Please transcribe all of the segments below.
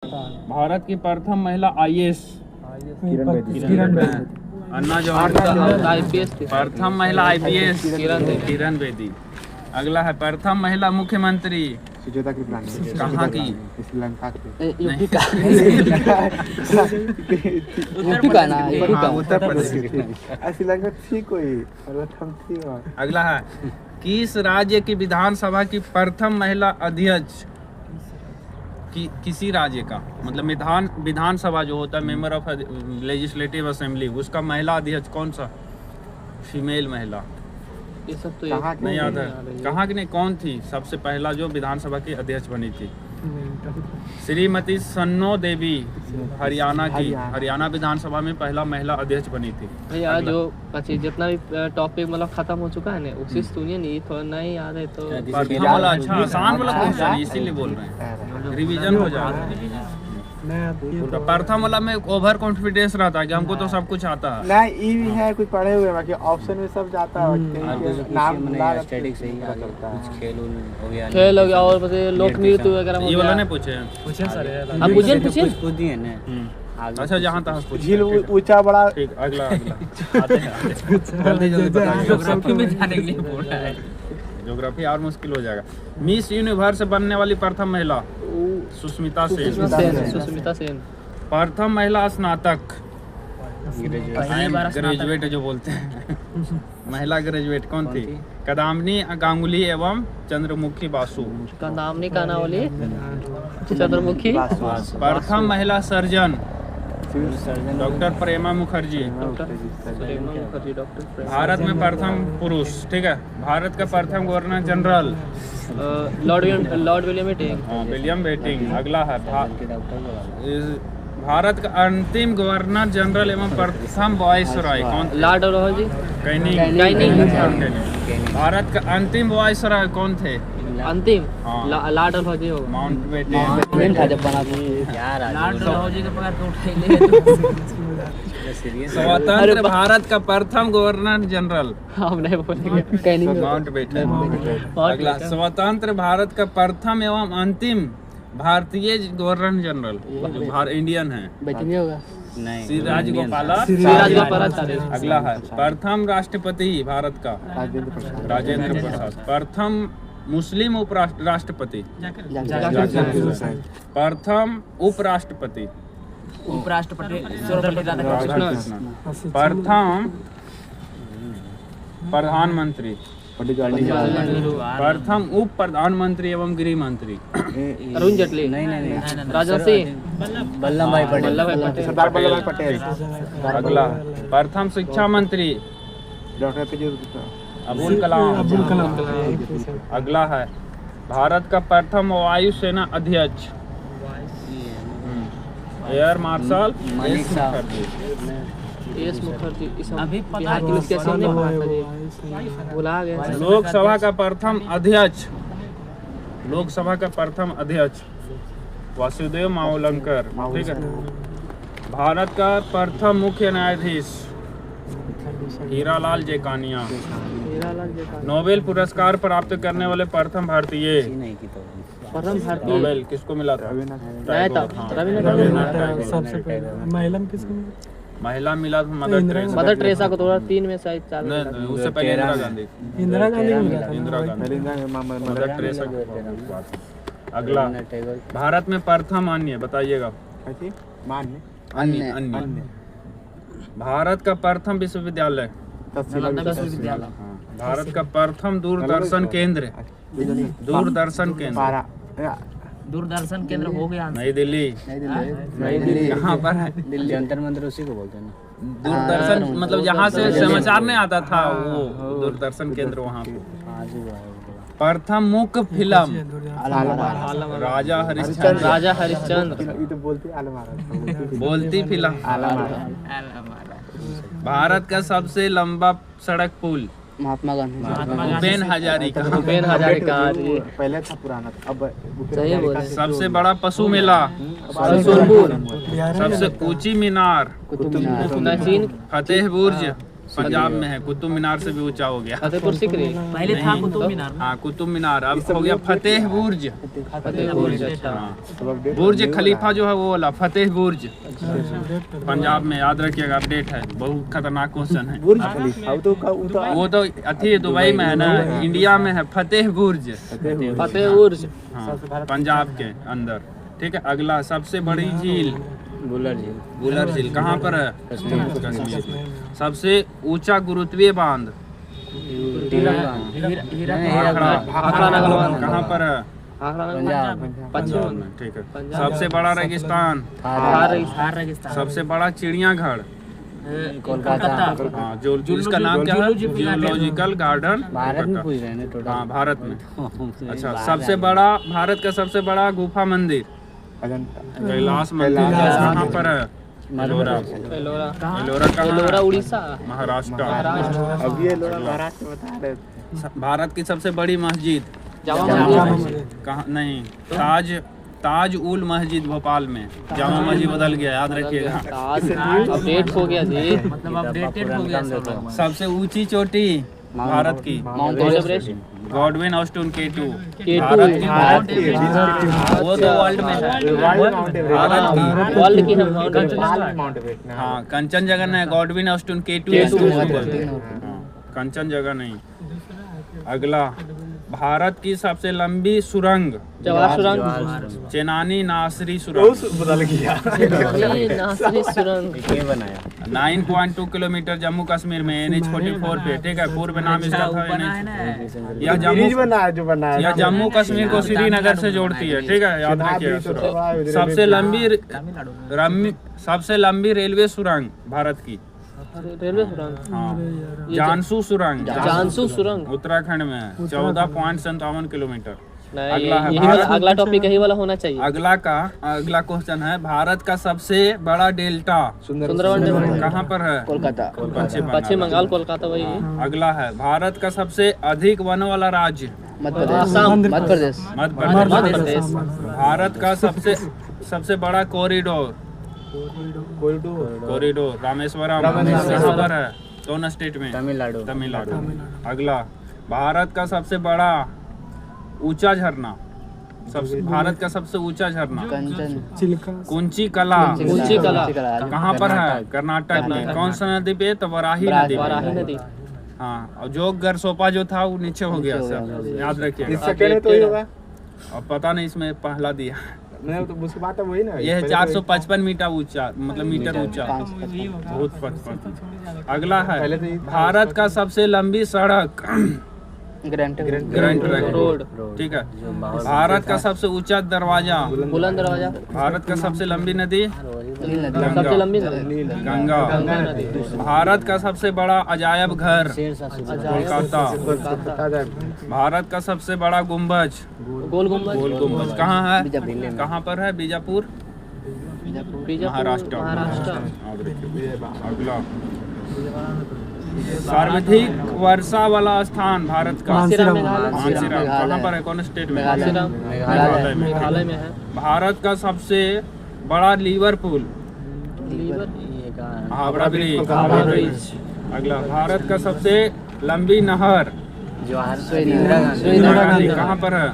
भारत की प्रथम महिला आईएएस किरण बेदी। अन्ना जवाहर आईपीएस प्रथम महिला आईपीएस किरण बेदी। अगला है प्रथम महिला मुख्यमंत्री सुजाता कृपलानी। कहाँ की? श्रीलंका की। यूपी का यूपी का ना यूपी का उत्तर प्रदेश की। श्रीलंका थी कोई प्रथम थी। और अगला है किस राज्य की विधानसभा की प्रथम महिला अध्यक्ष किसी राज्य का मतलब विधानसभा जो होता है मेंबर ऑफ लेजिस्लेटिव असेंबली उसका महिला अध्यक्ष कौन सा फीमेल महिला ये सब तो कहाँ की? नहीं याद है कहाँ की नहीं कौन थी सबसे पहला जो विधानसभा की अध्यक्ष बनी थी श्रीमती सन्नो देवी हरियाणा विधानसभा में पहला महिला अध्यक्ष बनी थी। भैया जो अच्छी जितना भी टॉपिक मतलब खत्म हो चुका है ना उसी से सुनिए नहीं थोड़ा नहीं याद है तो प्रथम वाला अच्छा आसान वाला क्वेश्चन इसीलिए बोल रहे हैं रिवीजन हो जाएगा। प्रथम वाला में ओवर कॉन्फिडेंस रहता है कि हमको तो सब कुछ आता है। नहीं ये भी है कुछ पढ़े हुए बाकी ऑप्शन में सब जाता है। नाम स्टैटिक से ही आगे कुछ खेल हो गया खेल हो गया और बस लोक नृत्य वगैरह ये वाला नहीं पूछे आप पूछिए कुछ दिए ना अच्छा जहाँ तक पूछे झील ऊंचा बड़ा। ठीक अगला आते हैं जल्दी ज्योग्राफी में जाने के लिए बोल रहा है ज्योग्राफी और मुश्किल हो जाएगा। मिस यूनिवर्स बनने वाली प्रथम महिला सुष्मिता सेन। प्रथम महिला स्नातक ग्रेजुएट जो बोलते हैं महिला ग्रेजुएट कौन थी? कदामिनी गांगुली एवं चंद्रमुखी बासु। कदामिनी कानावली चंद्रमुखी। प्रथम महिला सर्जन डॉक्टर प्रेमा मुखर्जी। भारत में प्रथम पुरुष ठीक है। भारत का प्रथम governor general lord William Bentinck. अगला है भारत का अंतिम गवर्नर जनरल एवं प्रथम वायसराय कौन? Lord Dalhousie Canning. भारत का अंतिम वायसराय कौन थे? अंतिम हाँ। लॉर्ड डलहौजी होगा। माउंटबेटन। जब बना यार लॉर्ड डलहौजी का पकड़ के उठाइए स्वतंत्र भारत का प्रथम गवर्नर जनरल हम नहीं बोलेंगे कैनिंग माउंटबेटन। अगला स्वतंत्र भारत का प्रथम एवं अंतिम भारतीय गवर्नर जनरल इंडियन है बैठेंगे होगा नहीं श्री राजगोपाल। अगला है प्रथम राष्ट्रपति भारत का राजेंद्र प्रसाद। प्रथम मुस्लिम राष्ट्रपति प्रथम उपराष्ट्रपति प्रथम प्रधानमंत्री प्रथम उप प्रधानमंत्री एवं गृह मंत्री अरुण जेटली। नहीं राजनाथ सिंह। वल्लभ भाई पटेल। सरदार वल्लभ भाई पटेल। अगला प्रथम शिक्षा मंत्री डॉक्टर अब्दुल कलाम। अगला है भारत का प्रथम वायुसेना अध्यक्ष एयर मार्शल एस मुखर्जी। अभी बिहार की उसके सामने बुला गया। लोकसभा का प्रथम अध्यक्ष वासुदेव मावलंकर ठीक है। भारत का प्रथम मुख्य न्यायाधीश हीरालाल जेकानिया। नोबेल पुरस्कार प्राप्त करने वाले प्रथम भारतीय नोबेल किसको मिला था? महिला मिला मदर टेरेसा को थोड़ा 3 में शायद 4 नहीं उससे पहले इंदिरा गांधी मदर टेरेसा। अगला भारत में प्रथम अन्य बताइएगा अन्य भारत का प्रथम विश्वविद्यालय भारत का प्रथम दूरदर्शन केंद्र दूरदर्शन केंद्र हो गया नई दिल्ली। यहाँ पर दिल्ली जंतर मंतर उसी को बोलते हैं ना। दूरदर्शन मतलब जहाँ से समाचार नहीं आता था वो दूरदर्शन केंद्र वहाँ पे। प्रथम मुख्य फिल्म राजा हरिश्चंद्र बोलती फिल्म। भारत का सबसे लंबा सड़क पुल महात्मा गांधी भूपेन हजारिका। पहले था पुराना अब सही बोले। सबसे बड़ा पशु मेला सोनपुर। सबसे ऊंची मीनार फतेह बुर्ज। पंजाब में है, कुतुब मीनार से भी ऊंचा हो गया। फतेहपुर सीकरी पहले था कुतुब मीनार। हाँ कुतुब मीनार, अब हो गया फतेह बुर्ज। फतेहपुर अच्छा हाँ बुर्ज खलीफा जो है वो वाला फतेह बुर्ज पंजाब में, याद रखिएगा, अपडेट है, बहुत खतरनाक क्वेश्चन है। बुर्ज खलीफा वो तो अथी दुबई में है ना, इंडिया में है फतेह बुर्ज। फतेहपुर हाँ पंजाब के अंदर। ठीक है, अगला सबसे बड़ी झील बुलर झील। बुलर झील कहाँ पर है? कश्मीर। सबसे ऊंचा गुरुत्वीय बांध आखड़ा नगर बांध कहाँ पर है? आखड़ा नगर पंजाब। पश्चिम में। ठीक है, सबसे बड़ा रेगिस्तान, थार रेगिस्तान। सबसे बड़ा चिड़ियाघर, कोलकाता। हाँ जो इसका नाम क्या है? जूलॉजिकल गार्डन भारत में पूछ रहे हैं ना टोटल। हाँ भारत में। अच्छा, सबसे बड़ा, भारत का सबसे बड़ा गुफा मंदिर कैलाश मंदिर कहाँ पर है? एलोरा। एलोरा एलोरा कहाँ है? एलोरा उड़ीसा महाराष्ट्र। अब ये लोग महाराष्ट्र बता रहे थे। भारत की सबसे बड़ी मस्जिद जामा मस्जिद कहाँ? नहीं, ताज उल मस्जिद भोपाल में। जामा मस्जिद बदल गया, याद रखिएगा। अपडेट हो गया जी, मतलब अपडेटेड हो गया सब। सबसे ऊंची चोटी भारत की mount Everest Godwin Austen K2। K2 Bharat की वो तो वर्ल्ड में है, भारत की। वर्ल्ड की है माउंट एवरेस्ट। माउंट एवरेस्ट हाँ कंचनजंगा नहीं, गॉडविन ऑस्टिन K2 कंचनजंगा नहीं। अगला, भारत की सबसे लंबी सुरंग जवाहर सुरंग चेनानी नासरी सुरंग, बदल गया। नासरी सुरंग ये बनाया 9.2 किलोमीटर जम्मू कश्मीर में NH-44 पे। ठीक है, पूर्व नाम इसका था NH। यह ब्रिज बना है जो बना है। यह जम्मू कश्मीर को श्रीनगर से जोड़ती है। ठीक है, याद रखिएगा। सबसे लंबी रेलवे सुरंग भारत की, रेलवे सुरंग हाँ जानसू सुरंग, जानसू सुरंग उत्तराखंड में है, 14.57 किलोमीटर। नहीं, अगला है यही वाला, अगला टॉपिक यही वाला होना चाहिए। अगला क्वेश्चन है, भारत का सबसे बड़ा डेल्टा सुंदरवन डेल्टा कहाँ पर है? कोलकाता। पश्चिम बंगाल कोलकाता वही है। अगला है, भारत का सबसे अधिक वन वाला राज्य मध्य प्रदेश। मध्य प्रदेश। भारत का सबसे बड़ा कॉरिडोर रामेश्वरम कहाँ पर है? कौन स्टेट में? तमिलनाडु। अगला, भारत का सबसे बड़ा ऊंचा झरना, भारत का सबसे ऊंचा झरना कुंची कला कहाँ पर है? कर्नाटक में। कौन सा नदी पे? तो वराही नदी। हाँ, और जो गरसोपा जो था वो नीचे हो गया सर, याद रखिएगा। अब पता नहीं, इसमें पहला दिया तो उसकी बात है वही ना। यह 455 मीटर ऊंचा, मतलब मीटर ऊंचा, बहुत 55। अगला है, भारत का सबसे लंबी सड़क ग्रैंड ट्रैंक रोड। ठीक है, भारत का सबसे ऊंचा दरवाजा बुलंद दरवाजा। भारत का सबसे लंबी नदी सबसे लंबी गंगा। भारत का सबसे बड़ा अजायब घर कोलकाता। भारत का सबसे बड़ा गुम्बज गोल गुम्बज कहाँ है? कहाँ पर है? बीजापुर, महाराष्ट्र। अगला, सर्वाधिक वर्षा वाला स्थान भारत का मानसीराम कहाँ पर है? कौन स्टेट में? मेघालय में है। भारत का सबसे बड़ा लिवरपूल हावड़ा ब्रिज। अगला, भारत का सबसे लंबी नहर इंदिरा गांधी कहाँ पर है?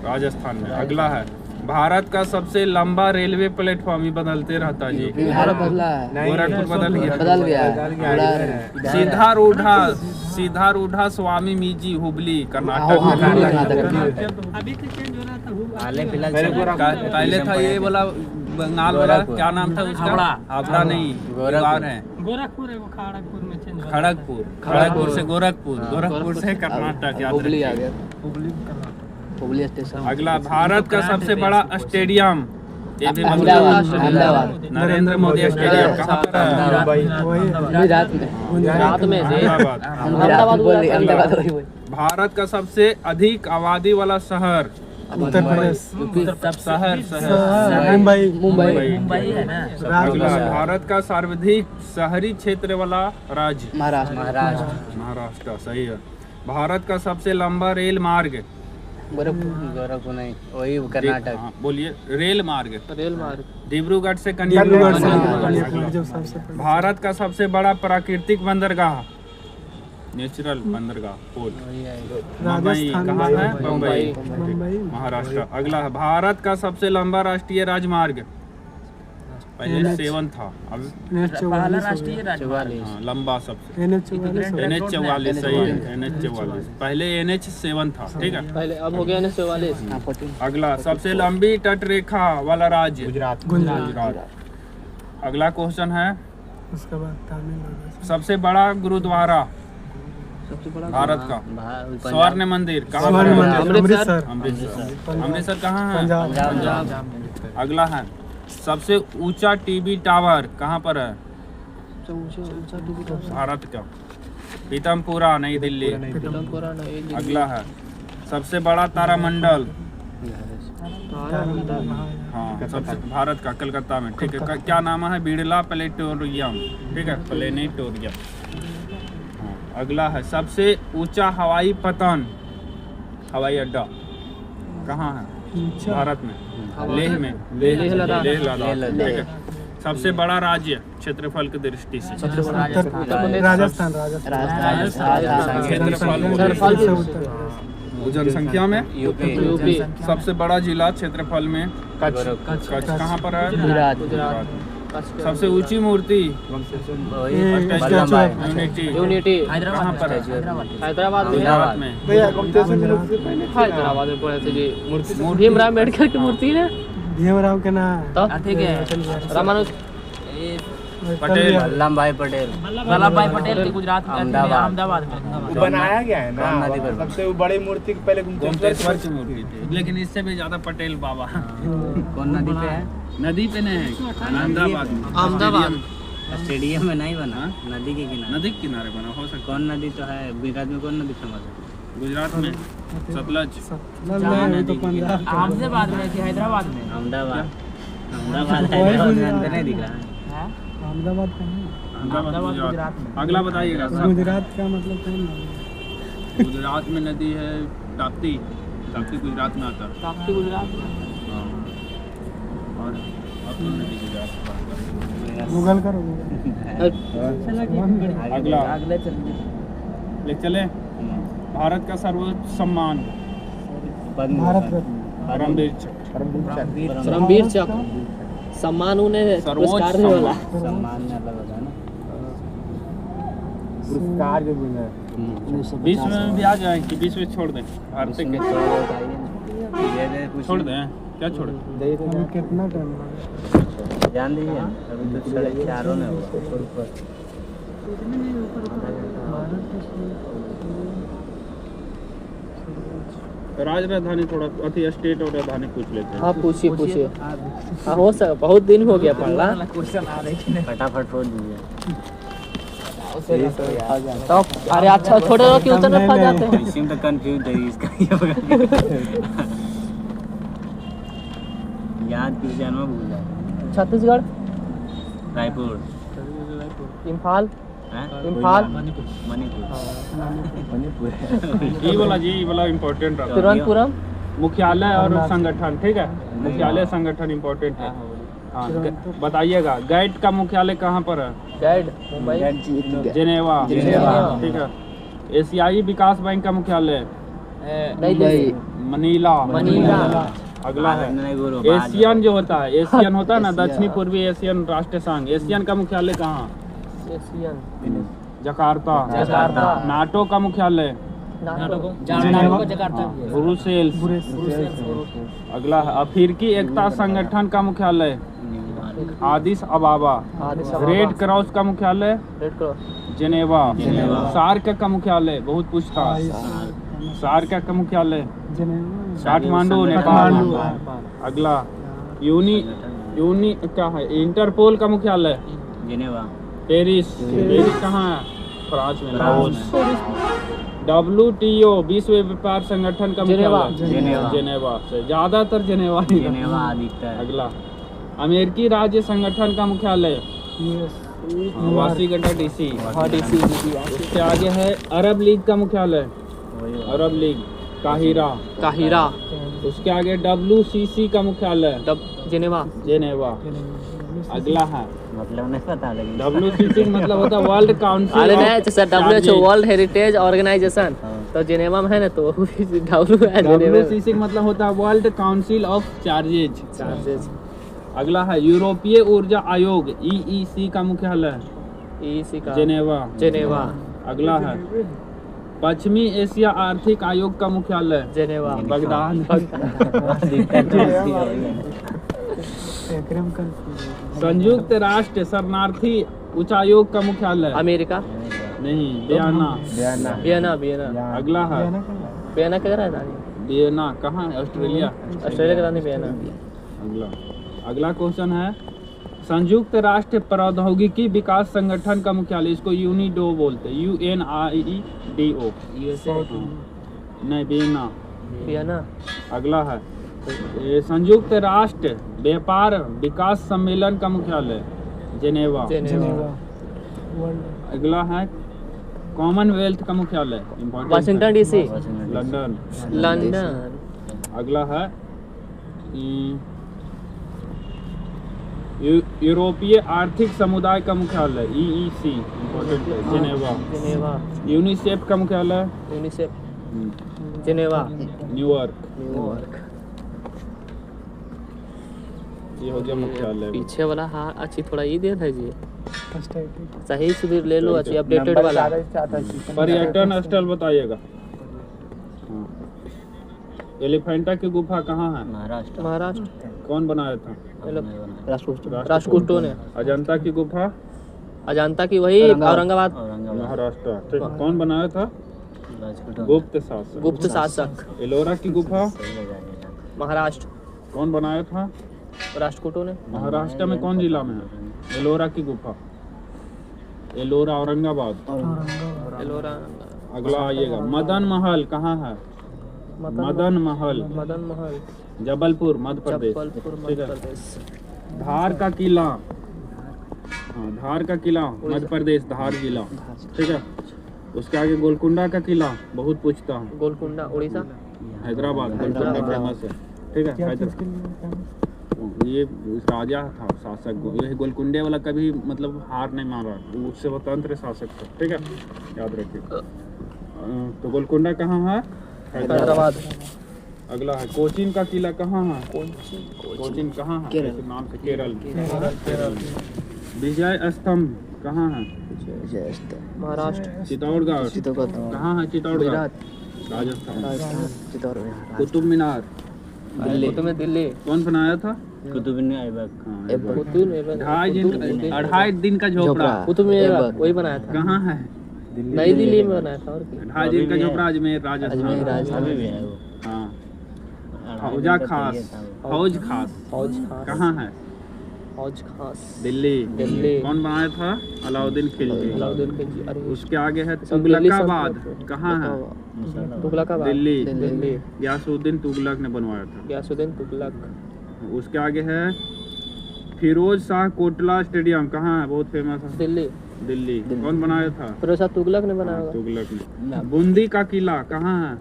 राजस्थान में। अगला है, भारत का सबसे लंबा रेलवे प्लेटफॉर्म, ही बदलते रहता जी। गोरखपुर बदल गया। सीधा रूढ़ा स्वामी मीजी हुबली कर्नाटक। पहले था ये वाला बंगाल वाला, क्या नाम था उसका? हावड़ा नहीं, खड़गपुर से गोरखपुर से कर्नाटक, याद रखिए। हुबली स्टेशन। अगला, भारत का सबसे बड़ा स्टेडियम, ये भी नरेंद्र मोदी स्टेडियम कहाँ पर है? गुजरात में। भारत का सबसे अधिक आबादी वाला शहर उत्तर प्रदेश। मुंबई है ना। अगला, भारत का सर्वाधिक शहरी क्षेत्र वाला राज्य महाराष्ट्र। महाराष्ट्र, सही है। भारत का सबसे लंबा रेल मार्ग गोरखपुर नहीं, वही कर्नाटक। हाँ, बोलिए। रेल मार्ग। रेल मार्ग। डिब्रूगढ़ से डिब्रूगढ़ से कन्याकुमारी। भारत का सबसे बड़ा प्राकृतिक बंदरगाह, नेचुरल बंदरगाह पोर्ट, मुंबई कहाँ है? बम्बई, महाराष्ट्र। अगला है भारत का सबसे लंबा राष्ट्रीय राजमार्ग, पहले 7 था, अब पहला राष्ट्रीय राजमार्ग हाँ, लंबा सबसे NH 44 सही है, NH 44। पहले NH 7 था, ठीक है। पहले अब हो गया ना 44। अगला सबसे लंबी तट रेखा वाला राज्य, गुजरात। गुजरात। अगला क्वेश्चन है उसके बाद तमिलनाडु। सबसे बड़ा गुरुद्वारा सबसे बड़ा भारत का, पंजाब। स्वर्ण मंदिर कहाँ पर स्वर्ण है? मंदिर, अमृतसर। अमृतसर कहाँ है? पंजाब। अगला है सबसे ऊंचा टीवी टावर कहाँ पर है? सबसे ऊंचा टीवी टावर भारत का, पीतमपुरा, नई दिल्ली। पीतमपुरा नई दिल्ली। अगला है सबसे बड़ा तारामंडल, तारामंडल। हाँ सबसे भारत का, कलकत्ता में, ठीक है। क्या नाम है? बिरला प्लेनेटोरियम, ठीक है, प्लेनेटोरियम। हाँ, अगला है सबसे ऊंचा हवाई पतन, हवाई अड्डा कहाँ है? भारत में, लेह में, लेह लद्दाख। लेह लद्दाख, ठीक है। सबसे बड़ा राज्य क्षेत्रफल की दृष्टि से, राजस्थान। जनसंख्या में यूपी। सबसे बड़ा जिला क्षेत्रफल में कच्छ कहाँ पर है? गुजरात। सबसे ऊंची मूर्ति यूनिटी कहाँ पर है? हैदराबाद में। गुजरात में। हैदराबाद में पड़े थे जी। भीमराव अम्बेडकर की मूर्ति है। भीमराव के नाम तो ठीक है रामानुज पटेल, वल्लभ भाई पटेल। वल्लभ भाई पटेल की गुजरात में, अहमदाबाद। अहमदाबाद में बनाया गया है कौन नदी पर? सबसे बड़ी मूर्ति पहले गोमतेश्वर की मूर्ति थी, लेकिन इससे भी ज्यादा पटेल बाबा। कौन नदी पे है? नदी पे नहीं है, अहमदाबाद में। अहमदाबाद। स्टेडियम में नहीं बना, नदी के किनारे। नदी के किनारे बना हो सकता कौन नदी तो है गुजरात में? कौन नदी फेमस है? है। गुजरात में सतलज। अहमदाबाद में थी, हैदराबाद में। अहमदाबाद। अहमदाबाद हैदराबाद में अंतर नहीं दिख रहा है। अहमदाबाद अहमदाबाद गुजरात में। अगला बताइएगा सर। गुजरात का मतलब कौन है? गुजरात में नदी है ताप्ती, ताप्ती गुजरात में आता है। ताप्ती गुजरात में। हाँ। और अब तो नदी गुजरात में बात करेंगे। गूगल करो अगला ले चले। भारत का सर्वोच्च सम्मान, भारत रत्न। परमवीर चक्र। परमवीर चक्र सम्मान उन्हें सर्वोच्च पुरस्कार देने वाला। सम्मान में अलग होता है ना। पुरस्कार जो मिला है। बीच में भी आ जाए कि बीच में छोड़ दें? भारत के छोड़ दें, क्या छोड़ दें? अभी कितना टाइम लगा? जान दीजिए, अभी तो 4:30 में हुआ। राज राजधानी थोड़ा अति स्टेट और राजधानी पूछ लेते हैं। हाँ पूछिए। हाँ हो सका, बहुत दिन हो गया पढ़ला। क्वेश्चन आ रहे थे। फटाफट छोड़ दीजिए। तो अरे अच्छा छोटे लोग क्यों उतने फंस जाते हैं? इसी में तो कंफ्यूज है इसका ये होगा। याद क्वेश्चन में भूल जाए। छत्तीसगढ़, रायपुर, इम्फाल, हैं? इम्फाल, मणिपुर। ये वाला इम्पोर्टेंट रहा। तिरुवनंतपुरम। मुख्यालय और संगठन, ठीक है। मुख्यालय संगठन इम्पोर्टेंट है। हाँ, बताइएगा गैट का मुख्यालय कहाँ पर है? गाइड मुंबई। जेनेवा, ठीक है। एशियाई विकास बैंक का मुख्यालय नई दिल्ली। मनीला। मनीला। अगला है एशियन, जो होता है एशियन होता है ना, दक्षिणी पूर्वी एशियन राष्ट्र संघ, एशियन का मुख्यालय कहाँ? एशियन। जकार्ता। जकार्ता। नाटो का मुख्यालय जकार्ता। ब्रुसेल्स। अगला है अफ्रीकी एकता संगठन का मुख्यालय आदिस अबाबा। रेड क्रॉस का मुख्यालय रेड क्रॉस। जेनेवा। सार्क का मुख्यालय बहुत पूछता है। सार्क का मुख्यालय काठमांडू, नेपाल। अगला यूनी क्या है? इंटरपोल का मुख्यालय जिनेवा। पेरिस। पेरिस कहाँ है? फ्रांस में, लाओस। WTO विश्व व्यापार संगठन का मुख्यालय जेनेवा से, ज्यादातर जेनेवा ही अधिकतर। अगला अमेरिकी राज्य संगठन का मुख्यालय वाशिंगटन DC। उसके आगे है अरब लीग का मुख्यालय, अरब लीग काहिरा। काहिरा। उसके आगे WCC का मुख्यालय जेनेवा। जेनेवा। अगला है मतलब नहीं पता लेकिन WCC मतलब होता है वर्ल्ड काउंसिल। अरे नहीं जैसा WHO वर्ल्ड हेरिटेज ऑर्गेनाइजेशन तो जेनेवा में है ना तो WCC मतलब होता है वर्ल्ड काउंसिल ऑफ चार्जेज। अगला है यूरोपीय ऊर्जा आयोग EEC का मुख्यालय जेनेवा। अगला है पश्चिमी एशिया आर्थिक आयोग का मुख्यालय जेनेवा। बगदाद। संयुक्त राष्ट्र शरणार्थी उच्चायोग का मुख्यालय अमेरिका। नहीं, वियना। अगला है वियना क्या रहा है? वियना कहाँ है? ऑस्ट्रेलिया का रानी वियना। अगला क्वेश्चन है संयुक्त राष्ट्र प्रौद्योगिकी विकास संगठन का मुख्यालय, इसको यूनिडो बोलते हैं, UNIDO। नहीं, वियना। अगला है ये संयुक्त राष्ट्र व्यापार विकास सम्मेलन का मुख्यालय जेनेवा। अगला है कॉमनवेल्थ का मुख्यालय वाशिंगटन DC। लंदन। अगला है यूरोपीय आर्थिक समुदाय का मुख्यालय EEC जेनेवा। यूनिसेफ का मुख्यालय जेनेवा। न्यूयॉर्क। ये हो गया मुख्यालय। पीछे वाला हाँ अच्छी थोड़ा ये दे दीजिए सही सुधीर ले लो अच्छी अपडेटेड वाला। पर्यटन स्थल बताइएगा। एलिफेंटा की गुफा कहाँ है? महाराष्ट्र। कौन बनाया था? राष्ट्रकूटों ने। अजंता की गुफा अजंता की वही औरंगाबाद महाराष्ट्र। ठीक, कौन बनाया था? गुप्त शासक। एलोरा की गुफा महाराष्ट्र। कौन बनाया था? राष्ट्रकूटों ने। महाराष्ट्र में कौन जिला में है एलोरा की गुफा? एलोरा औरंगाबाद। एलोरा। अगला आइएगा मदन महल कहाँ है? मदन महल जबलपुर मध्य प्रदेश। धार का किला, हाँ धार का किला मध्य प्रदेश, धार जिला। ठीक है। उसके आगे गोलकुंडा का किला बहुत पूछता है। गोलकुंडा उड़ीसा हैदराबाद। गोलकुंडा फेमस है। ठीक है। हैदराबाद ये राजा था शासक, ये गोलकुंडे वाला कभी मतलब हार नहीं मारा, उससे स्वतंत्र शासक था। ठीक है, याद रखिए। तो गोलकुंडा कहाँ है? हैदराबाद। अगला है कोचीन का किला कहाँ है? कोचीन कहाँ है? केरल नाम से केरल। विजय स्तंभ कहाँ है? महाराष्ट्र। चित्तौड़गढ़ कहाँ है? चित्तौड़गढ़ राजस्थान। कुतुब मीनार दिल्ली। कौन बनाया था? कुतुब मीनार। 2.5 दिन का झोपड़ा कुतुब मीनार वही बनाया था। कहाँ है? नई दिल्ली में बनाया था। और 2.5 दिन का झोपड़ा अजमेर राजस्थान। हाँ। फौज खास कहाँ है? फौज खास दिल्ली। कौन बनाया था? अलाउद्दीन खिलजी। उसके आगे है तुगलकाबाद कहाँ है? तुगलकाबाद दिल्ली। गयासुद्दीन तुगलक ने बनवाया था। गयासुद्दीन तुगलक। उसके आगे है फिरोज शाह कोटला स्टेडियम कहाँ है? बहुत फेमस है। दिल्ली। कौन बनाया था? फिरोज शाह तुगलक ने बनाया। तुगलक ने। बूंदी का किला कहाँ है?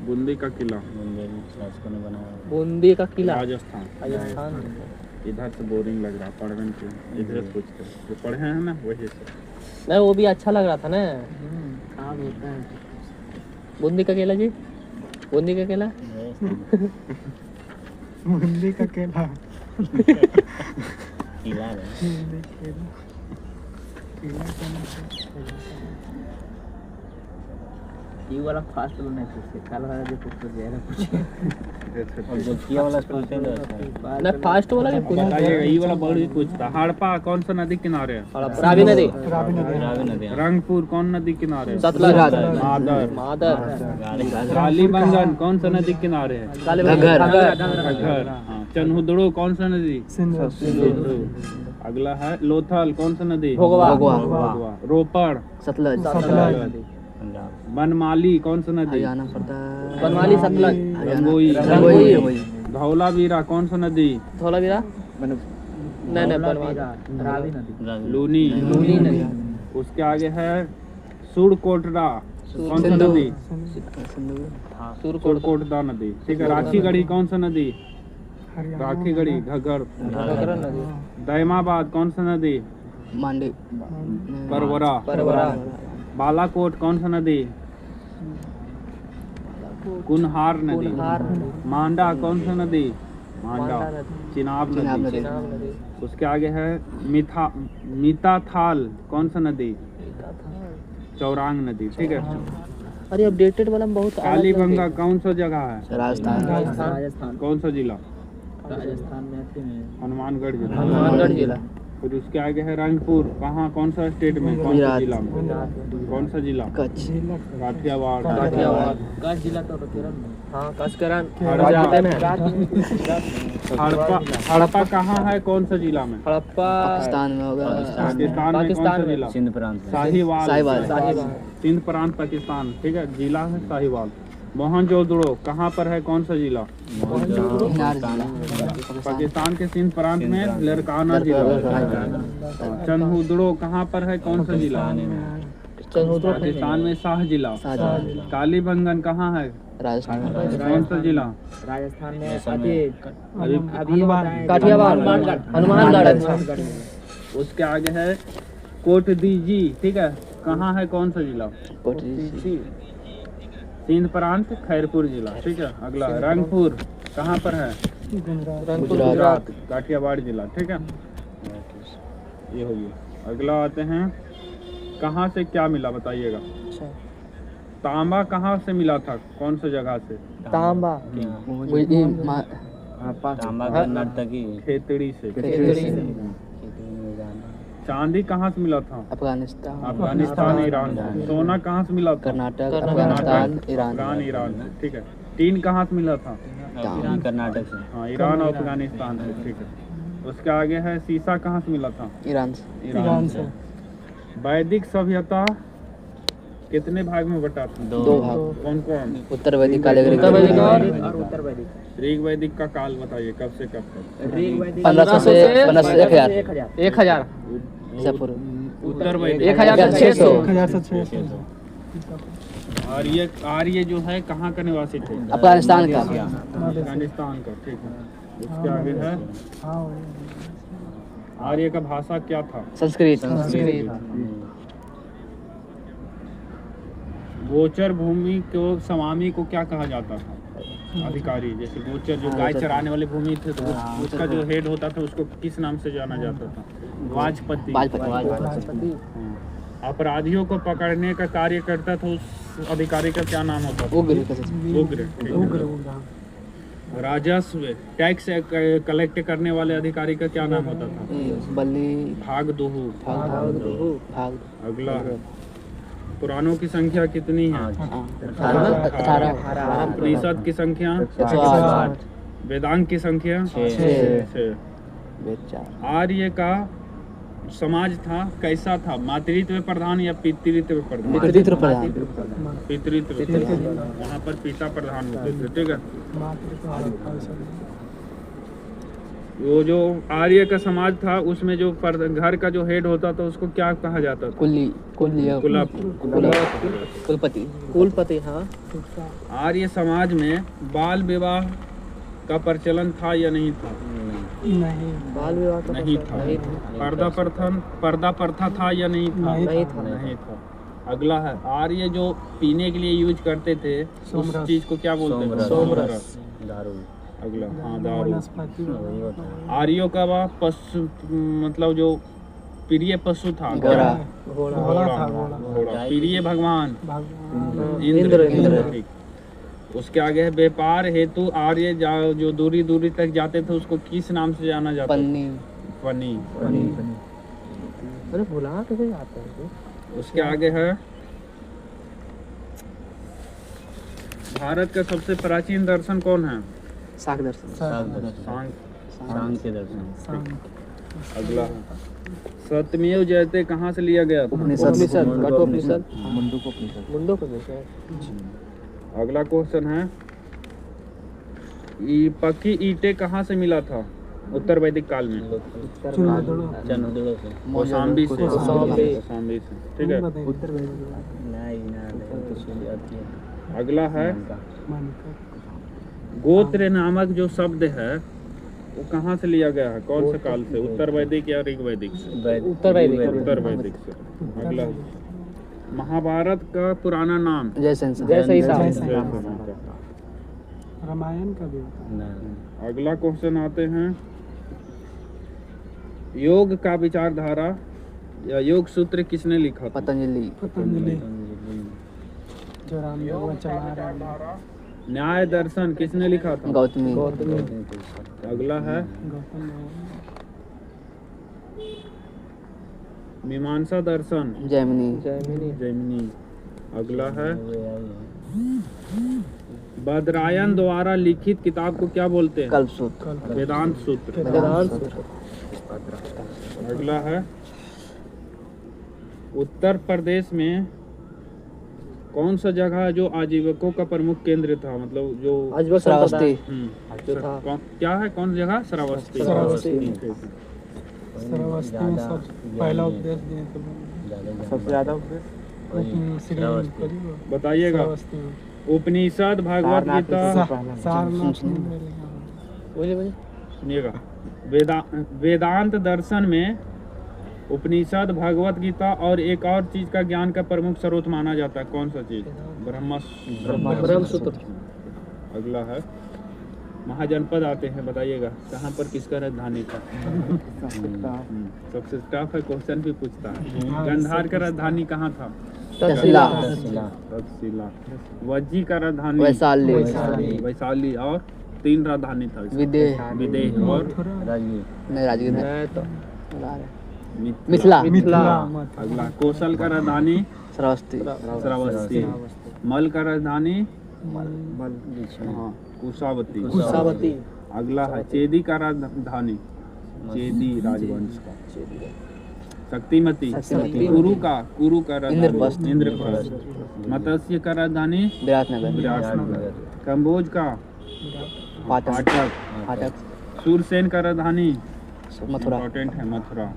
बूंदी का किला बूंदी का किला राजस्थान। इधर से बोरिंग लग रहा पढ़ने के, इधर से पूछते जो पढ़े हैं ना वही से। नहीं वो भी अच्छा लग रहा था ना। बूंदी का केला जी, बूंदी का केला। बूंदी का केला ये वाला फास्ट नहीं पूछते, कल वाला जो पूछते जाएगा पूछे। और जो किया वाला पूछते हैं ना फास्ट वाला भी पूछता बताइएगा। ये वाला बहुत पूछता। हड़प्पा कौन सा नदी किनारे है? रावी नदी। रंगपुर कौन नदी किनारे है? सतलज। मादर। कालीबंगन कौन सा नदी किनारे है? घग्गर। चन्हुदड़ो कौन सा नदी? सिंधु। अगला है लोथल कौन सा नदी? भोगवा। रोपड़ सतलज। बनमाली कौन सा नदी? बनमाली सतलज। रंगोई। धौलावीरा कौन सा नदी? धौलावीरा नहीं बनमाली लूनी नदी। उसके आगे है सुरकोटरा कौन सा नदी? सूरकोट नदी। ठीक है। राखी गढ़ी कौन सा नदी? राखी गढ़ी घग्गर। नदी। दैमाबाद कौन सा नदी? मांडे परवरा। बालाकोट कौन सा नदी? कुनहार नदी। मांडा कौन सा नदी? मांडा। चिनाब नदी। उसके आगे है मीताथाल कौन सा नदी? चौरांग नदी। ठीक है। अरे अपडेटेड वाला में बहुत कालीबंगा कौन सा जगह है? राजस्थान कौन सा जिला? राजस्थान में हनुमानगढ़ जिला। हनुमानगढ़ जिला। फिर उसके आगे है रंगपुर, कहाँ कौन सा स्टेट में, कौन सा जिला में? कौन सा जिला? कच्छ काठियावाड़। कच्छ जिला तो केरल में। हाँ कचकरण हड़प्पा कहाँ है, कौन सा जिला में? हड़प्पा पाकिस्तान में होगा। पाकिस्तान में कौन सा जिला? सिंध प्रांत में। साहिवाल। सिंध प्रांत पाकिस्तान। ठीक है। जिला है साहिवाल। मोहनजोदड़ो कहाँ पर है, कौन सा जिला? पाकिस्तान के सिंध प्रांत में लड़काना जिला। चंदहुदड़ो कहाँ पर है, कौन सा जिला? पाकिस्तान में शाह जिला। कालीबंगन कहाँ है, कौन सा जिला? राजस्थान में काठियावाड़ हनुमानगढ़। उसके आगे है कोटदीजी। ठीक है। कहाँ है, कौन सा जिला? सिंध प्रांत खैरपुर जिला। ठीक है। अगला रंगपुर कहाँ पर है? गुजरात। काठियावाड़ जिला। ठीक है। ये हो गया। अगला आते हैं, कहाँ से क्या मिला बताइएगा। तांबा कहाँ से मिला था, कौन सा जगह से? तांबा कर्नाटकी। खेतड़ी से। चांदी कहाँ से मिला था? अफगानिस्तान ईरान। सोना कहाँ से मिला था? कर्नाटक अफगानिस्तान ईरान। ठीक है। टीन कहाँ से मिला था? कर्नाटक से। हाँ, ईरान और अफगानिस्तान से। ठीक है। उसके आगे है शीशा कहाँ से मिला था? ईरान से। वैदिक सभ्यता कितने भाग में बटा था? 2 भाग। कौन कौन? उत्तर वैदिक काल और उत्तर वैदिक। ऋग वैदिक का काल बताइए, कब से कब तक? 1500 से 1000 से पूर्व। उत्तर वैदिक 1600। आर्य जो है कहाँ का निवासी थे? अफगानिस्तान का। अफगानिस्तान का। ठीक है। उसके आगे है आर्य का भाषा क्या था? संस्कृत। गोचर भूमि को समामी को क्या कहा जाता था? अधिकारी। जैसे गोचर जो गाय चराने वाली भूमि थे तो उसका जो हेड होता था उसको किस नाम से जाना जाता था? वाजपति। अपराधियों को पकड़ने का कार्य करता था उस अधिकारी का क्या नाम होता था? उग्र। राजस्व टैक्स कलेक्ट करने वाले अधिकारी का क्या नाम होता था? भागदुहु। अगला है, पुराणों की संख्या कितनी है? 18। उपनिषद की संख्या 8। वेदांत की संख्या 6। आर्य का समाज था कैसा था? मातृत्व प्रधान या पितृत्व प्रधान? पितृत्व प्रधान। वहाँ पर पिता प्रधान होते थे। ठीक है। वो जो आर्य का समाज था उसमें जो घर का जो हेड होता था उसको क्या कहा जाता था? कुलपति। हाँ। आर्य समाज में बाल विवाह का प्रचलन था या नहीं था? बाल विवाह का नहीं था। पर्दा प्रथा था या नहीं था? नहीं था। अगला है, आर्य जो पीने के लिए यूज करते थे उस चीज को क्या बोलते थे? सोमरस। अगला, हाँ, दारू। आर्यों का वह पशु मतलब जो प्रिय पशु था? घोड़ा। प्रिय भगवान? इंद्र। ठीक। उसके आगे है, व्यापार हेतु आर्य जो दूरी तक जाते थे उसको किस नाम से जाना जाता? पन्नी। अरे भुला कैसे जाते हैं? उसके आगे है, भारत का सबसे प्राचीन दर्शन कौन है? सांख्य दर्शन। सांख्य दर्शन। अगला, सत्यमेव जयते कहाँ से लिया गया? कठोपनिषद। मुंडकोपनिषद। अगला क्वेश्चन है, पक्की ईंटें कहाँ से मिला था? उत्तर वैदिक काल में चंद्रोदय से कौशाम्बी से कौशाम्बी। कौशाम्बी से, ठीक है। नहीं ना तो सुनी आती है। अगला है गोत्र नामक जो शब्द है वो कहाँ से लिया गया है, कौन से काल से, उत्तर वैदिक या ऋग वैदिक से? उत्तर वैदिक उत्तर वैदिक से। अगला महाभारत का पुराना नाम? जय सही साहब। रामायण का भी होता है। अगला क्वेश्चन आते हैं, योग का विचारधारा या योग सूत्र किसने लिखा था? पतंजलि। जो रामयोग चला रहा है न्याय दर्शन किसने लिखा था? गौतमी। अगला है गौतम मीमांसा दर्शन? जैमिनी। जैमिनी। अगला है बदरायन द्वारा लिखित किताब को क्या बोलते हैं? कल्पसूत्र। वेदांत सूत्र। अगला है उत्तर प्रदेश में कौन सा जगह है जो आजीविकों का प्रमुख केंद्र था, मतलब जो श्रावस्ती। जो था क्या है, कौन सी जगह? श्रावस्ती। श्रावस्ती में सब पहला उपदेश दिए थे, सबसे ज्यादा उपदेश बताइएगा। श्रावस्ती में उपनिषद, भागवत गीता, सारनाथ में सुनिएगा, वेदांत दर्शन में उपनिषद, भगवत गीता और एक और चीज का ज्ञान का प्रमुख स्रोत माना जाता है, कौन सा चीज? ब्रह्मसूत्र। अगला है महाजनपद आते हैं, बताइएगा कहाँ पर किसका राजधानी था? सबसे टफ है क्वेश्चन भी पूछता है। गंधार का राजधानी कहाँ था? तहसीला। तक्षशिला। वज्जी का राजधानी? वैशाली। वैशाली। और 3 राजधानी था इसका। विदेह और राजगीर। मिथिला। मिथिला। अगला कौशल का राजधानी? श्रावस्ती। मल का राजधानी? हाँ, कुशावती। अगला है चेदी का राजधानी? चेदी राजवंश का। शक्तिमती। कुरु का राजधानी? इंद्रप्रस्थ। मत्स्य का राजधानी? विराटनगर। कंबोज का? पाटक। सूरसेन का राजधानी? मथुरा। इम्पोर्टेंट है, मथुरा।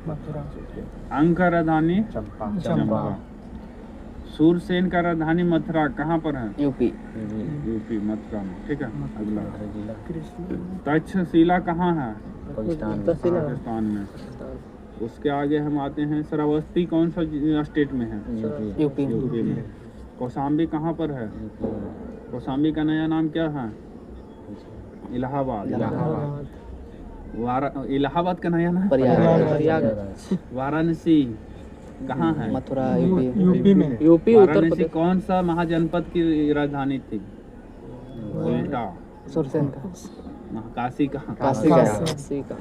अंग का राजधानी? चंपा। सूरसेन का राजधानी मथुरा कहाँ पर है? यूपी। मथुरा में, ठीक है। अगला तक्षशिला कहाँ है? पाकिस्तान में। उसके आगे हम आते हैं, श्रावस्ती कौन सा स्टेट में है? यूपी में। कौशाम्बी कहाँ पर है? कौशाम्बी का नया नाम क्या है? इलाहाबाद। इलाहाबाद का नया नाम? वाराणसी कहाँ है? मथुरा। यूपी में। वाराणसी कौन सा महाजनपद की राजधानी थी? उल्टा। सुरसेन काशी का? काशी का।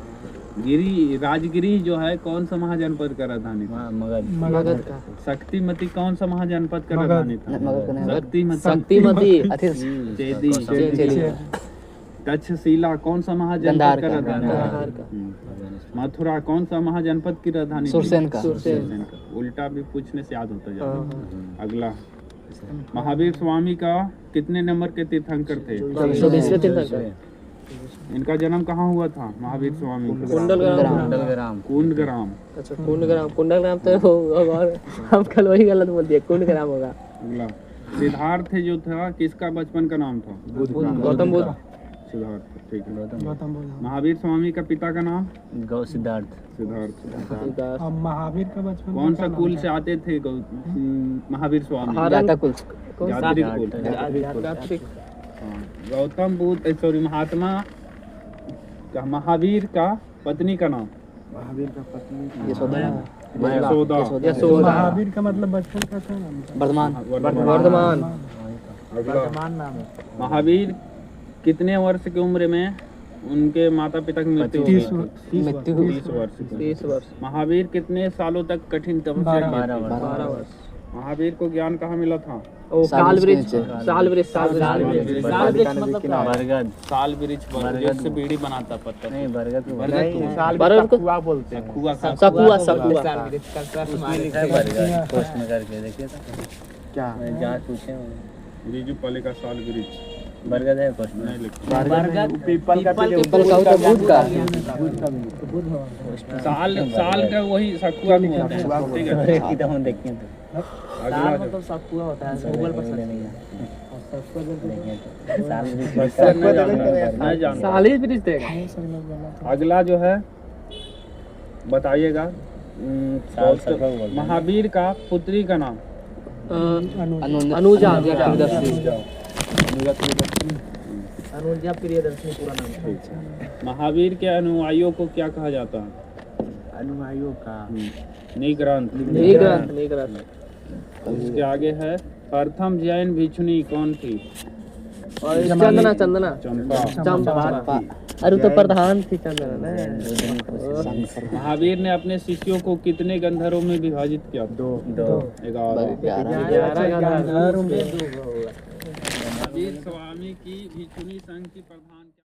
राजगिरी जो है कौन सा महाजनपद का राजधानी था? मगध का। शक्तिमती कौन सा महाजनपद का राजधानी था? शक्तिमती। चेदी। तक्षशिला कौन सा महाजनपद का राजधानी था? मथुरा कौन सा महाजनपद की राजधानी? सुरसेन का। उल्टा भी पूछने से याद होता जाता। अगला महावीर स्वामी का कितने नंबर के तीर्थंकर थे? 120वें तीर्थंकर। इनका जन्म कहाँ हुआ था महावीर स्वामी? कुंडग्राम। अच्छा कुंडग्राम तो हम कल वही गलत बोल दिए, कुंडग्राम होगा। अगला सिद्धार्थ जो था किसका बचपन का नाम था? गौतम बुद्ध। सिद्धार्थ, ठीक है। महावीर स्वामी का पिता का नाम? सिद्धार्थ। अब महावीर का बचपन कौन सा कुल से आते थे महावीर स्वामी? यात्री कुल। गौतम बुद्ध, सॉरी, महावीर का पत्नी का नाम? महावीर का पत्नी यशोदा। महावीर का मतलब बचपन का क्या नाम था? वर्धमान। नाम है। महावीर कितने वर्ष की उम्र में उनके माता पिता की मृत्यु हो गई? 30 वर्ष। महावीर कितने सालों तक कठिन तपस्या की? 12 वर्ष। महावीर को ज्ञान कहाँ मिला था? साल वृक्ष साल वृक्ष से बीड़ी बनाता पत्थर। नहीं, बरगद को बरगद को कुआ बोलते हैं। सकुआ। पोस्ट में करके देखिए तो क्या जांच पूछे रिजू पाले का साल वृक्ष बरगद है कुछ नहीं लिखा। बरगद पीपल का पीपल पीपल का होता है, बुध का। साल का वही सखुआ को होता है, ठीक है। की तो हम देखें तो अगला साल जो मतलब सब पूरा होता है गूगल पर सर्च नहीं जानता। साली ब्रिज देगा। अगला जो है बताइएगा। साल सखा बोलते हैं। महावीर का पुत्री का नाम। अनुजा प्रियदर्शी। अनुजा प्रियदर्शनी पूरा नाम है। महावीर के अनुयायियों को क्या कहा जाता है? अनुयायियों का निग्रंथ। निग्रंथ। उसके आगे है प्रथम जैन भिक्षुणी कौन थी? और चंदना चंदना चंपा। अरे तो प्रधान थी चंदना ना। महावीर ने अपने शिष्यों को कितने गंधर्वों में विभाजित किया? 11। 11 महावीर स्वामी की भिक्षुणी संघ की प्रधान